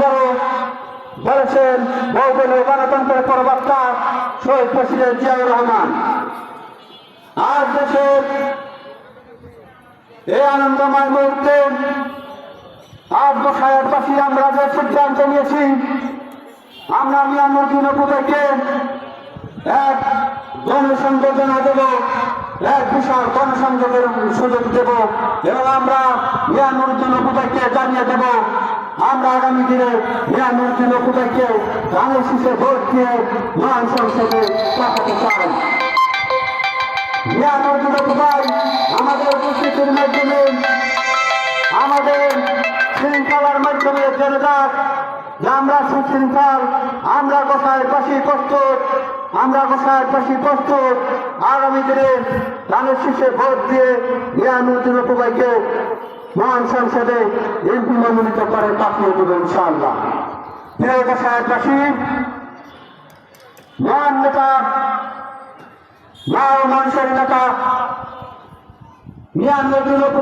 বড় বলেছেন বহুদল গণতন্ত্রের প্রবক্তা শহীদ প্রেসিডেন্ট জিয়াউর রহমান। আজ দেশের এই আনন্দময় মুহূর্তে আজ বসায়ের পাশে আমরা যে সিদ্ধান্ত নিয়েছি, আমরা মিয়ানউদ্দিন অপুকে এক গণসংযোজনা দেব, এক বিশাল গণসংযোগের সুযোগ দেব এবং আমরা মিয়ানউদ্দিন অপুকে জানিয়ে দেব আমরা আগামী দিনে মিয়ানউদ্দিন অপুকে ধানের শীষে ভোট দিয়ে মহান সংসদে পাঠাতে চাই। মিয়ানউদ্দিন অপু আমাদের উপস্থিতির মাধ্যমে, আমাদের শৃঙ্খলার মাধ্যমে জেনে যাক যে আমরা সুশৃঙ্খল, আমরা গোসাইয়ের পাশে প্রস্তুত, আমরা গোসাইয়ের পাশে প্রস্তুত আগামী দিনে ধানের শীষে ভোট দিয়ে মিয়ানউদ্দিন অপুকে মহান সংসদে এমপি মনোনীত করে পাঠিয়ে দেব ইনশাআল্লাহ। প্রিয় গোসাইয়ের পাশে মহান নেতা, মা ও মানুষের নেতা মিয়ানউদ্দিন অপু